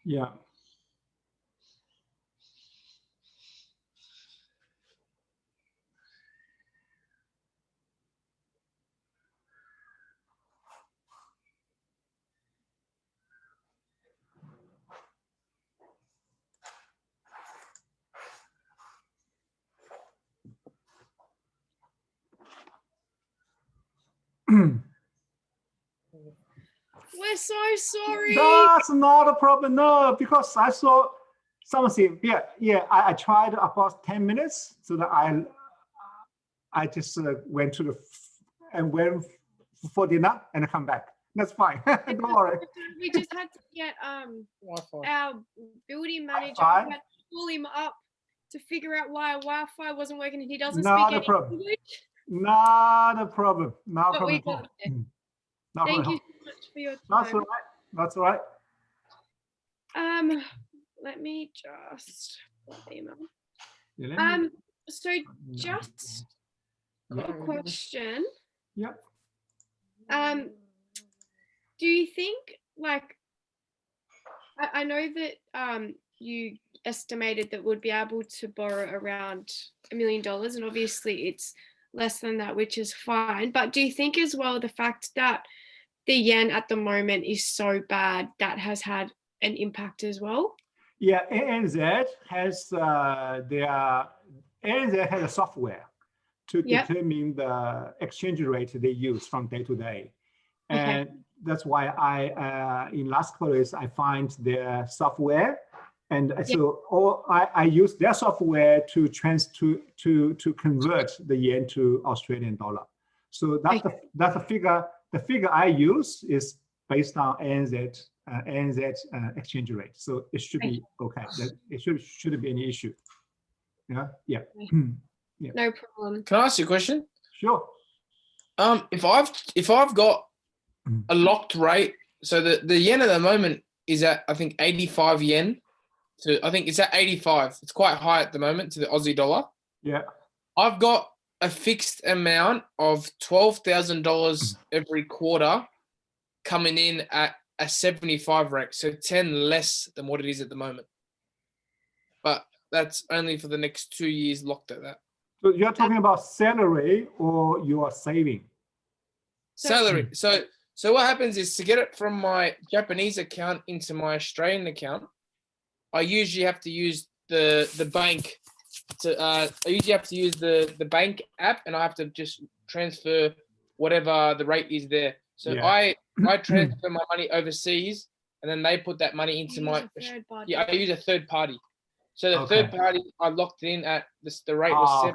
Yeah. We're so sorry. That's not a problem. No, because I saw something. Yeah. I tried about 10 minutes, so that I just went went for dinner and come back. That's fine. Don't worry. We just had to get our building manager Wi-Fi? had to pull him up to figure out why our Wi-Fi wasn't working, and he doesn't Not speak a problem. English. Not a problem. Not a But problem we at all. got it. Not a Thank problem. you so much for your time. That's all right. That's all right. Let me just email. Yeah, let me- So just a question. Yep. Do you think, like, I know that you estimated that we'd be able to borrow around $1 million, and obviously it's less than that, which is fine. But do you think as well the fact that the yen at the moment is so bad that has had an impact as well? Yeah, ANZ has ANZ has a software to determine the exchange rate they use from day to day, and that's why I in last quarters I find their software, and so I use their software to convert the yen to Australian dollar. So that's the figure. The figure I use is based on ANZ exchange rate, so it should be okay. It shouldn't be any issue. Yeah. Yeah. No problem. Can I ask you a question? Sure. If I've got a locked rate, so the yen at the moment is at, I think, 85 yen. So I think it's at 85. It's quite high at the moment to the Aussie dollar. Yeah. I've got a fixed amount of $12,000 every quarter coming in at a 75 rate, so 10 less than what it is at the moment. But that's only for the next 2 years locked at that. So you're talking about salary or you are saving? Salary. So what happens is, to get it from my Japanese account into my Australian account, I usually have to use the bank. I usually have to use the bank app, and I have to just transfer whatever the rate is there. So I transfer my money overseas, and then they put that monay into my. I use a third party. So the third party, I locked it in at the rate was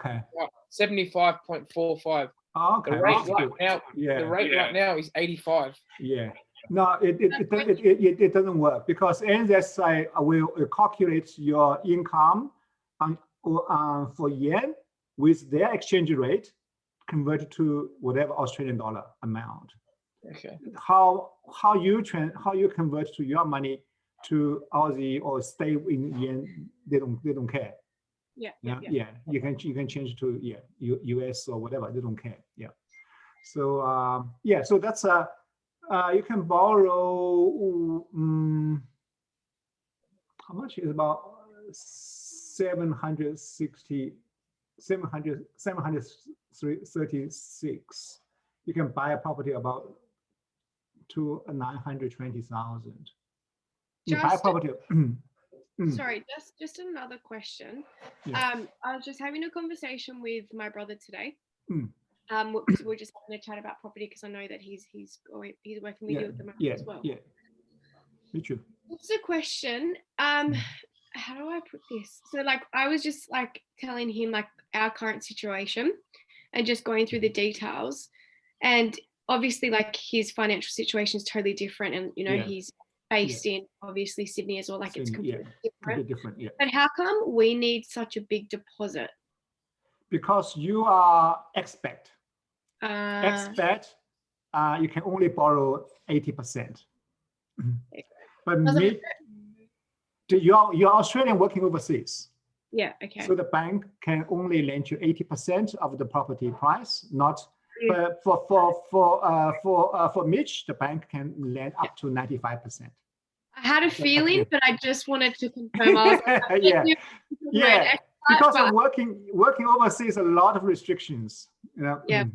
75.45. Okay. The rate right now is 85. Yeah. No, it doesn't work, because NZSI will calculate your income for yen with their exchange rate converted to whatever Australian dollar amount. Okay. How you convert to your money to Aussie or stay in yen, they don't care. Yeah. You can change to US or whatever, they don't care. Yeah. So so that's you can borrow how much is about 736. You can buy a property about to 920,000. You buy a property. Sorry, just another question. I was just having a conversation with my brother today. We're just having a chat about property, because I know that he's working with you at the moment as well. Yeah, me too. What's the question? How do I put this? So, like, I was just like telling him like our current situation and just going through the details, and obviously like his financial situation is totally different, and he's based in obviously Sydney as well, like it's completely different. But how come we need such a big deposit? Because you are expat. Expat, you can only borrow 80%. But you're Australian working overseas. Yeah. Okay. So the bank can only lend you 80% of the property price, not. But for Mitch, the bank can lend up to 95%. I had a feeling, but I just wanted to confirm. I was like, yeah. Because of working overseas, a lot of restrictions. Wow. Yeah.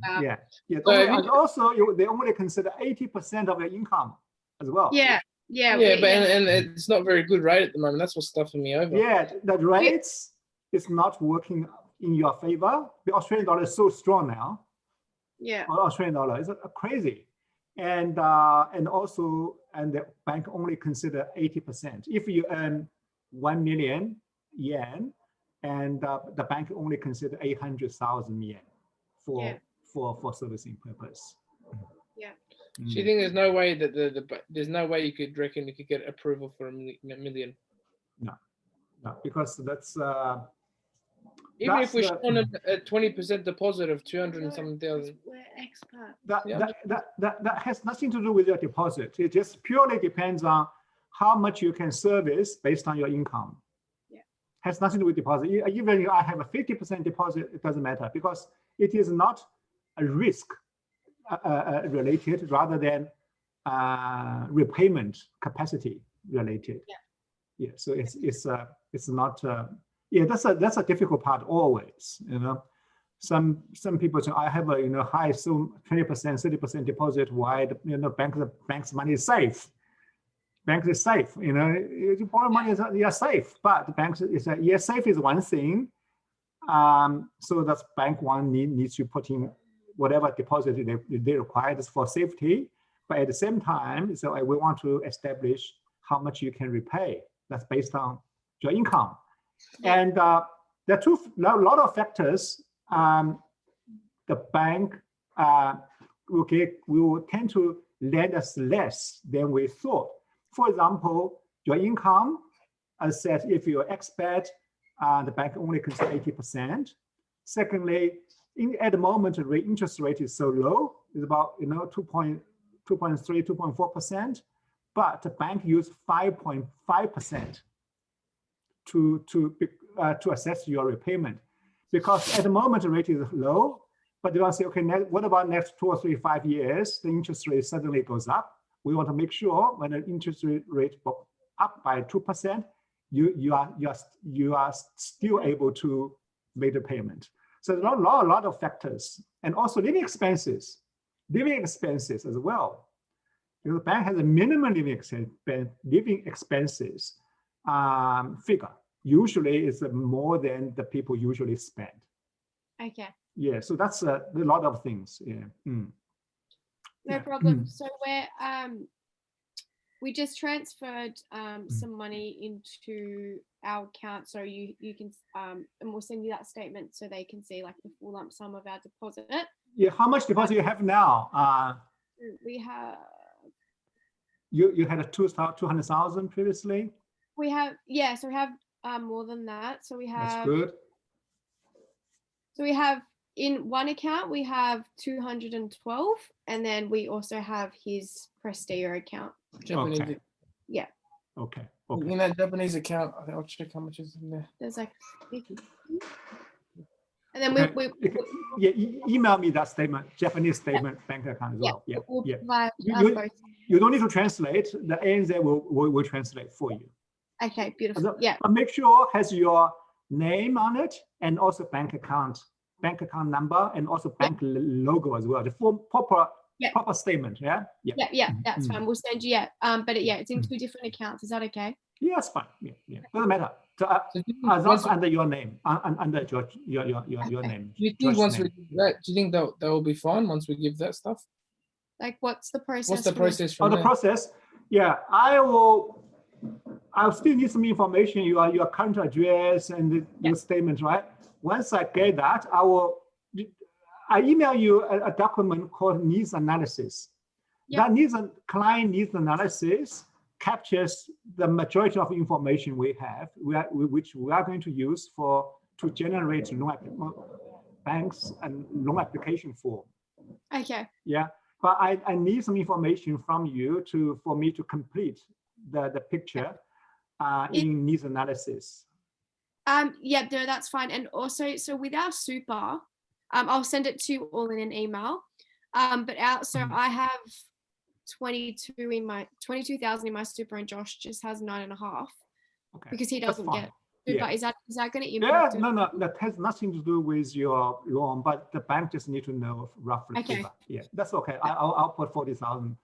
So also, they only consider 80% of your income as well. Yeah. And it's not very good rate at the moment. That's what's stuffing me over. Yeah, the rates is not working in your favor. The Australian dollar is so strong now. Yeah. Australian dollar is crazy, and the bank only consider 80%. If you earn 1 million yen, and the bank only consider 800,000 yen for servicing purpose. Yeah. Do you think there's no way that there's no way you could get approval for a million? No, because that's even if we're showing a 20% deposit of 200 and something thousand. We're expert. That has nothing to do with your deposit. It just purely depends on how much you can service based on your income. Yeah. Has nothing to do with deposit. Even if I have a 50% deposit, it doesn't matter because it is not a risk related rather than repayment capacity related. Yeah. So it's not. That's a difficult part always. Some people say I have a high 20%, 30% deposit. Why bank's money is safe. Bank is safe. You borrow money, you're safe. But the bank is safe is one thing. So that bank needs to put in whatever deposit they require for safety. But at the same time, so we want to establish how much you can repay. That's based on your income. And there are a lot of factors. The bank will tend to lend us less than we thought. For example, your income, as said, if you're expat, the bank only considers 80%. Secondly, at the moment, the interest rate is so low, it's about 2.3, 2.4%, but the bank uses 5.5% to assess your repayment, because at the moment the rate is low. But they want to say, okay, what about next 2 or 3, 5 years? The interest rate suddenly goes up. We want to make sure when the interest rate goes up by 2%, you are still able to make the payment. So there's a lot of factors, and also living expenses as well. Because the bank has a minimum living expenses figure. Usually it's more than the people usually spend. Okay. Yeah, so that's a lot of things. Yeah. No problem. So we just transferred some money into our account, so you can and we'll send you that statement so they can see like the full lump sum of our deposit. Yeah, how much deposit you have now? We have. You had a 200,000 previously. We have so we have more than that. So we have. That's good. So we have in one account we have 212, and then we also have his Prestige account. Japanese. Okay. Yeah. Okay. In that Japanese account, I'll check how much is in there. There's like 50. And then we email me that statement, Japanese statement, bank account as well. Yeah. We'll yeah. provide You don't need to translate. The ANZ will translate for you. Okay, beautiful. So, yeah. But make sure it has your name on it and also bank account number, and also bank logo as well. The proper statement. Yeah. That's fine. We'll send you. But it's in 2 different accounts. Is that okay? Yeah, it's fine. Yeah. Doesn't matter. So, as long as under your name, under your name. Do you think once we give that, do you think that will be fine once we give that stuff? Like, what's the process? What's the process from the process? Yeah, I'll still need some information, your current address and the statement, right? Once I get that, I email you a document called needs analysis. That client needs analysis captures the majority of information we have, which we are going to use to generate banks and loan application form. Okay. Yeah, but I need some information from you for me to complete the picture in needs analysis. That's fine. And also, so with our super, I'll send it to you all in an email. I have 22,000 in my super, and Josh just has 9.5 because he that's doesn't fine. get super. Yeah. Is that going to Yeah, impact it? no, that has nothing to do with your loan, but the bank just need to know roughly. Okay. Figure. Yeah, that's okay. I'll put 40,000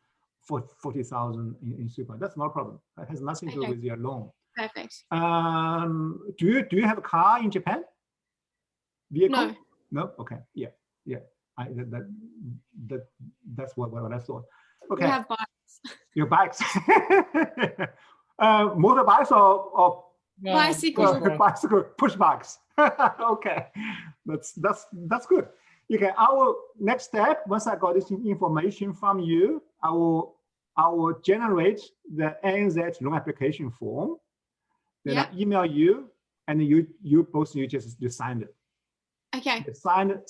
in super. That's no problem. That has nothing to do with your loan. Perfect. Do you have a car in Japan? Vehicle? No. No. Okay. Yeah. That's what I thought. Okay. We have bikes. Your bikes. Motorbikes or bicycle push bikes. Okay, that's good. Okay, our next step, once I got this information from you, I will generate the ANZ loan application form. Then I email you, and you just sign it. Okay. Signed,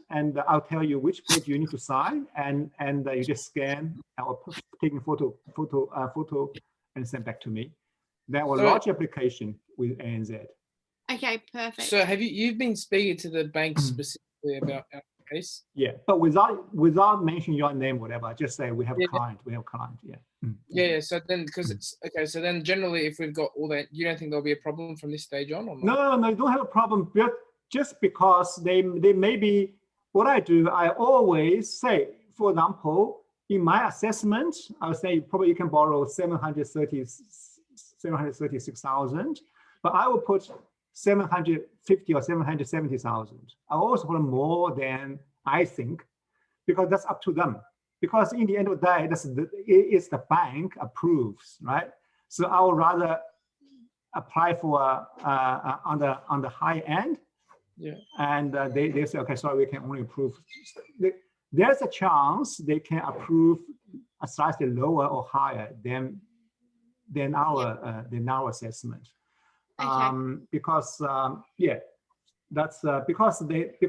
and I'll tell you which page you need to sign, and you just scan or taking photo and send back to me. Then we'll launch application with ANZ. Okay, perfect. So you've been speaking to the bank specifically about our case? Yeah, but without mentioning your name, whatever, just say we have a client. We have a client. Yeah. Yeah. So then, because it's okay. So then, generally, if we've got all that, you don't think there'll be a problem from this stage on, or not? No, you don't have a problem. But just because they may be, what I do, I always say, for example, in my assessment, I would say probably you can borrow 736,000, but I will put 750 or 770,000. I also put more than I think, because that's up to them. Because in the end of the day, it's the bank approves, right? So I would rather apply for on the high end. Yeah. And they say, okay, sorry, we can only approve. There's a chance they can approve a slightly lower or higher than our assessment. Okay. Because that's because it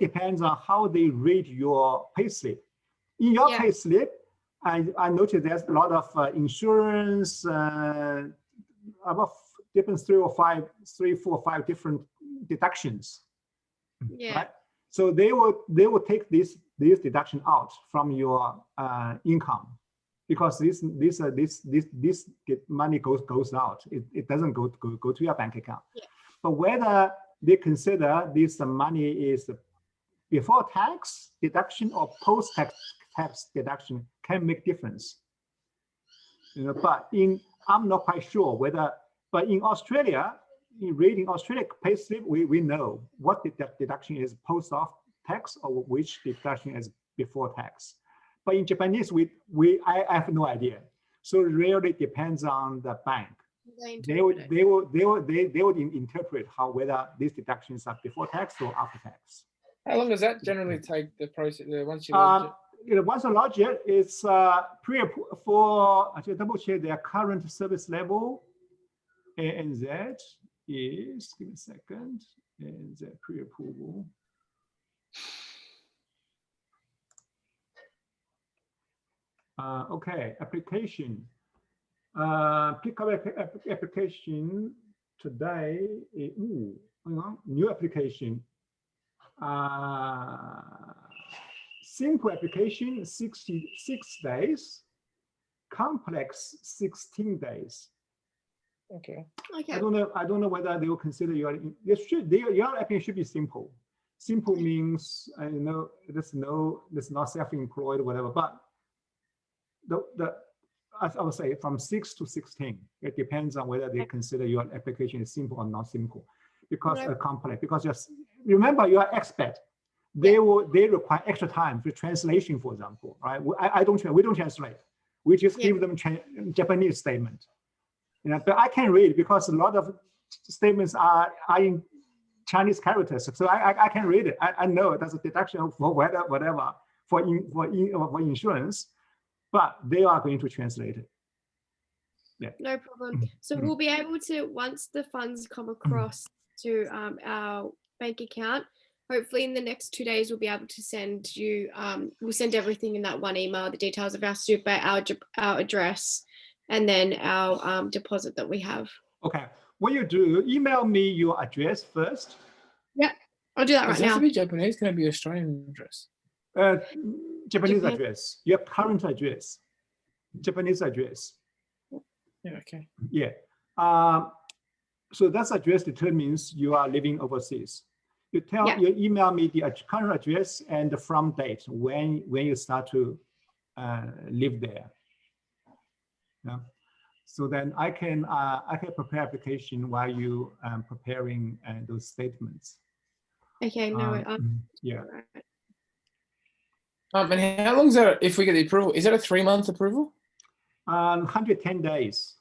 depends on how they read your payslip. In your payslip, I noticed there's a lot of insurance, about different 3, 4, 5 different deductions. Yeah. Right? So they will take this deduction out from your income, because this money goes out. It doesn't go to your bank account. Yeah. But whether they consider this money is before tax deduction or post tax deduction can make difference. But I'm not quite sure whether. But in Australia, in reading Australia payslip, we know what the deduction is post off tax or which deduction is before tax. But in Japanese, I have no idea. So it really depends on the bank. They would interpret whether these deductions are before tax or after tax. How long does that generally take, the process once you launch it? Once you launch it, it's for I should double check their current service level. ANZ is, give me a second, ANZ pre-approval. Okay, application. Pick up application today. New application. Simple application 66 days. Complex 16 days. Okay. I don't know whether they will consider your application should be simple. Simple means there's not self-employed or whatever, but as I would say, from 6 to 16, it depends on whether they consider your application is simple or not simple, because complex. Because just remember, you are expat. They require extra time for translation, for example, right? We don't translate. We just give them Japanese statement. But I can read, because a lot of statements are in Chinese characters, so I can read it. I know that's a deduction for whatever for insurance, but they are going to translate it. Yeah. No problem. So we'll be able to, once the funds come across to our bank account, hopefully in the next 2 days, we'll be able to send you, we'll send everything in that one email, the details of our super, our address, and then our deposit that we have. Okay. What you do, email me your address first. Yeah, I'll do that right now. Does it have to be Japanese? Can it be Australian address? Japanese address, your current address. Japanese address. Yeah, okay. Yeah. So that address determines you are living overseas. You email me the current address and the from date when you start to live there. Yeah. So then I can prepare application while you preparing those statements. Okay. No. Yeah. And how long is that if we get the approval? Is that a 3-month approval? 110 days.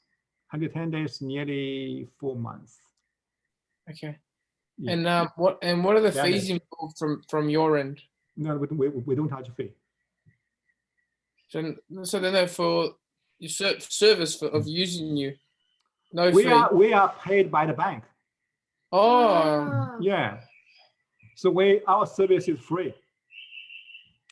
110 days, nearly 4 months. Okay. Yeah. And what are the fees involved from your end? No, we don't charge a fee. So then for your service of using you, no we fee. We are paid by the bank. Oh. Yeah. So our service is free.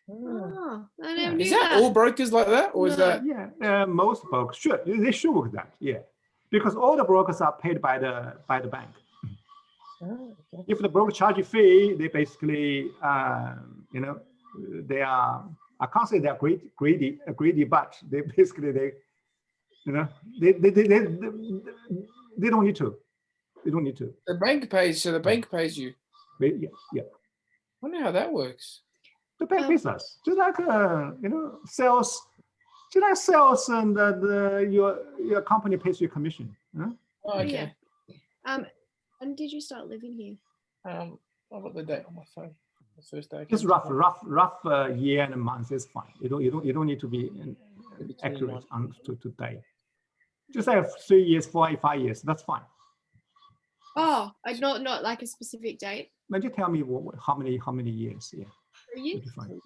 Oh, I never knew is that all brokers like that, or is that? Yeah, most brokers should. They should work that. Yeah, because all the brokers are paid by the bank. Oh, okay. If the broker charge a fee, they basically, they are. I can't say they're greedy, but they basically they don't need to. They don't need to. The bank pays, so the bank pays you. Yeah. I wonder how that works. The bank pays us, just like sales. Just like sales, and your company pays you commission. Oh, okay. Yeah. When did you start living here? I've got the date on my phone. The first day. Just rough year and a month is fine. You don't need to be accurate to day. Just like 3 years, 4 years, 5 years. That's fine. Oh, not like a specific date. Now just tell me how many years? Yeah. 3 years. Fine.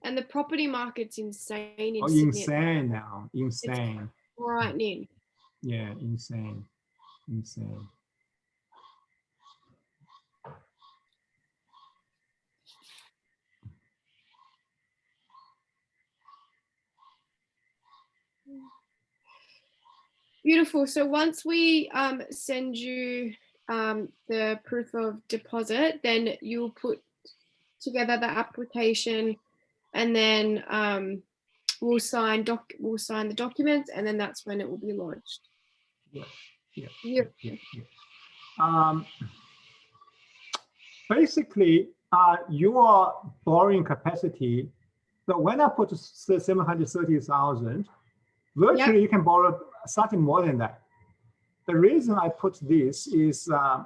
And the property market's insane in Sydney. Insane now. Insane. It's frightening. Yeah, insane. Beautiful. So once we send you the proof of deposit, then you'll put together the application, and then we'll sign the documents, and then that's when it will be launched. Yeah. Basically, your borrowing capacity. So when I put 730,000, virtually you can borrow something more than that. The reason I put this is I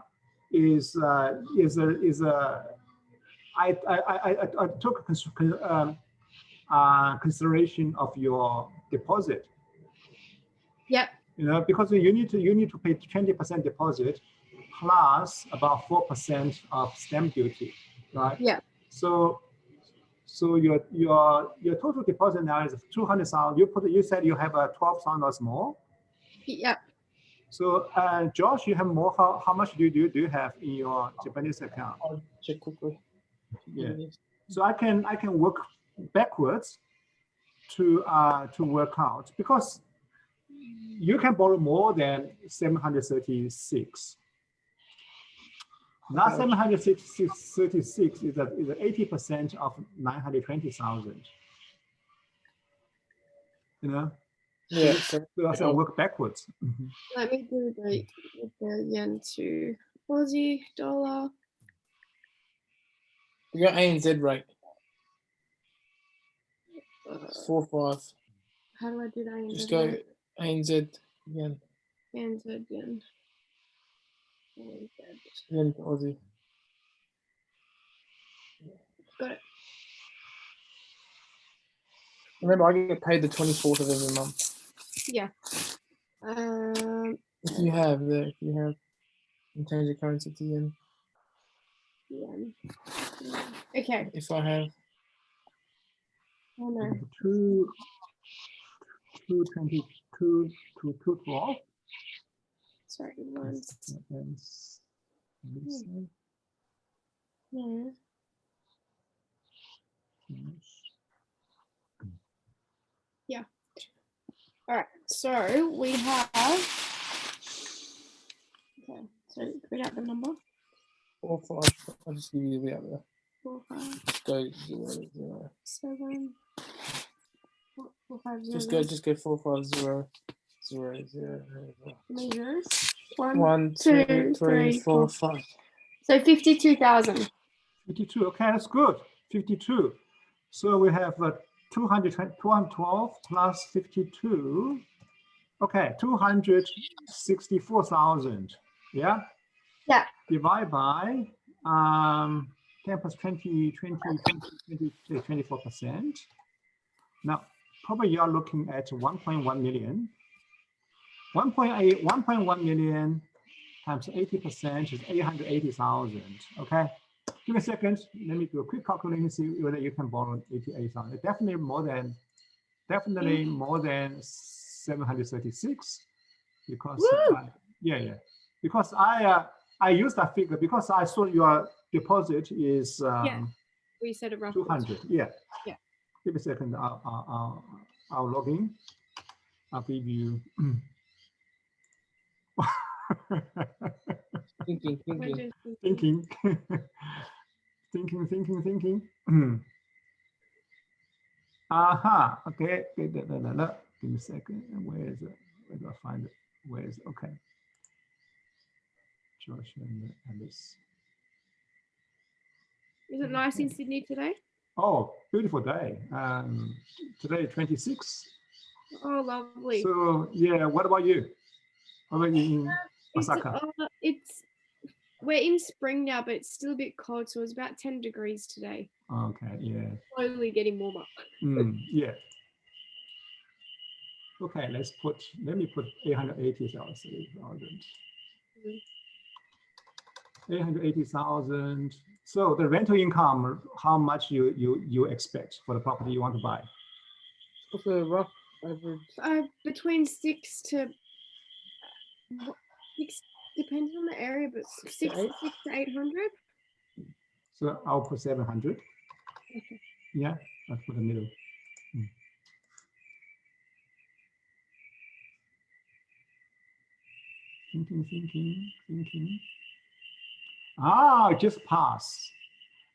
took consideration of your deposit. Yep. Because you need to pay 20% deposit plus about 4% of stamp duty, right? Yeah. So your total deposit now is 200,000. You said you have 12,000 more. Yep. So Josh, you have more. How much do you have in your Japanese account? I'll check quickly. Yeah. So I can work backwards to work out, because you can borrow more than 736. That 736 is 80% of 920,000. Yeah. So I work backwards. Let me do the yen to Aussie dollar. You got ANZ rate. 4.5. How do I do that? Just go ANZ yen. ANZ yen. Yen to Aussie. Got it. Remember, I get paid the 24th of every month. Yeah. If you have, in terms of currency to yen. Yen. Okay. If I have. Oh no. 222 to 212. Sorry, once. Yeah. Yeah. All right. So we have. Okay. read out the number. 4, 5. I'll just give you the other. 4, 5, Just go 0, 0. 7. 4, 5, 0. Just go 4, 5, 0, 0, 0, 0. How many zeros? 1, 2, 3, 4, 5. So 52,000. 52. Okay, that's good. 52. So we have 212 plus 52. Okay, 264,000. Yeah. Yeah. Divide by 10 plus 20, 24%. Now, probably you are looking at 1.1 million. 1.1 million times 80% is 880,000. Okay. Give me a second. Let me do a quick calculation, see whether you can borrow 88,000. Definitely more than 736, because because I used that figure because I saw your deposit is We said a rough 200. Yeah. Yeah. Give me a second. I'll log in. I'll give you. Thinking. Thinking. Aha. Okay. Give me a second. Where is it? Where do I find it? Where is it? Okay. Joshua and this. Is it nice in Sydney today? Oh, beautiful day. Today 26. Oh, lovely. So yeah, what about you? How about you in Osaka? We're in spring now, but it's still a bit cold, so it's about 10 degrees today. Okay, yeah. Slowly getting warmer. Yeah. Okay, let me put 880,000. 880,000. So the rental income, how much you expect for the property you want to buy? What's the rough average? Between 6 to 6, depending on the area, but 6 to 800. So I'll put 700. Okay. Yeah, that's for the middle. Thinking. Ah, just pass.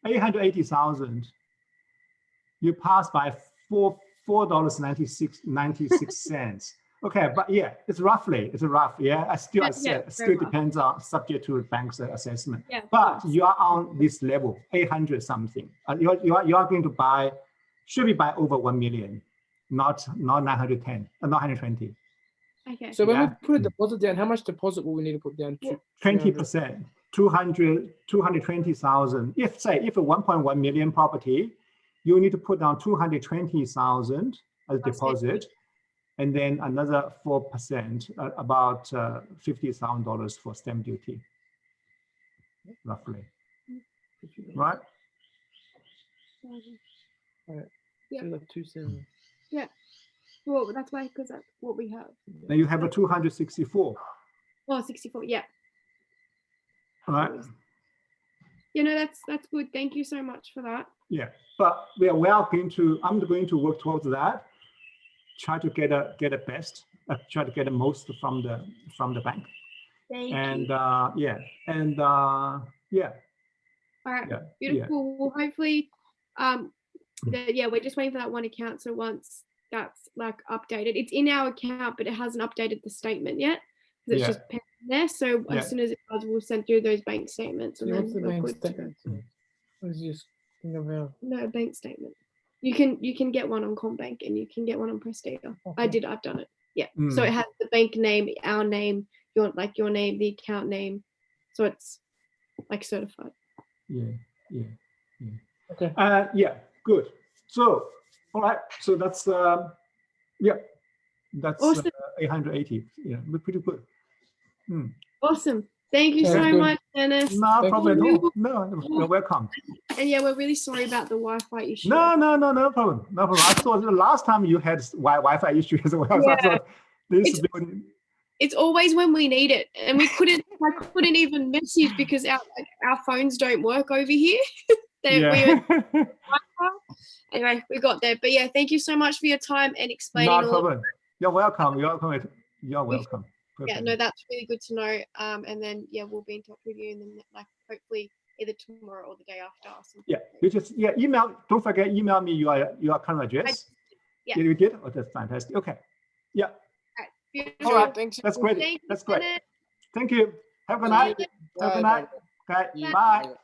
880,000. You pass by $4.96. Okay, but yeah, it's rough. Yeah, I said still depends on subject to bank's assessment. Yeah, but you are on this level, 800 something. You are going to buy, should be buy over 1 million, not 910, not 120. Okay. So when we put a deposit down, how much deposit will we need to put down? 20%, 220,000. If a 1.1 million property, you need to put down 220,000 as deposit, and then another 4%, about $50,000 for stamp duty, roughly. Right? Yeah. 270. Yeah. Well, that's why, because that's what we have. Then you have a 264. Oh, 64. Yeah. Right. You know, that's good. Thank you so much for that. Yeah, but I'm going to work towards that. Try to get a best. Try to get the most from the bank. Thank you. Yeah. All right. Yeah. Beautiful. Yeah. Well, hopefully, we're just waiting for that one account. So once that's like updated, it's in our account, but it hasn't updated the statement yet because it's just pending there. So as soon as it does, we'll send through those bank statements. And what's then the bank statement? What is this thing about? No, bank statement. You can get one on CommBank and you can get one on Prestige. Okay. I've done it. Yeah. So it has the bank name, our name, your name, the account name. So it's like certified. Yeah. Okay. Good. So, all right. So that's that's awesome. 880. Yeah, but pretty good. Awesome. Thank you so much, Dennis. No problem at all. No, you're welcome. And we're really sorry about the Wi-Fi issue. No problem. No problem. I thought the last time you had Wi-Fi issue as well. Yeah. So I thought it's always when we need it, and I couldn't even message because our phones don't work over here. Anyway, we got there. But thank you so much for your time and explaining. No problem. You're welcome. You're welcome. Yeah, no, that's really good to know. And then yeah, we'll be in touch with you, and then like hopefully either tomorrow or the day after. Or something. Yeah, you just email. Don't forget, email me your current address. Yeah, you did. Oh, that's fantastic. Okay. Yeah. Beautiful. All right. Thanks. That's great. Thank you, That's great. Bennett. Thank you. Have a good Thank night. you. Have a good Bye. night. Okay. Yeah. Bye.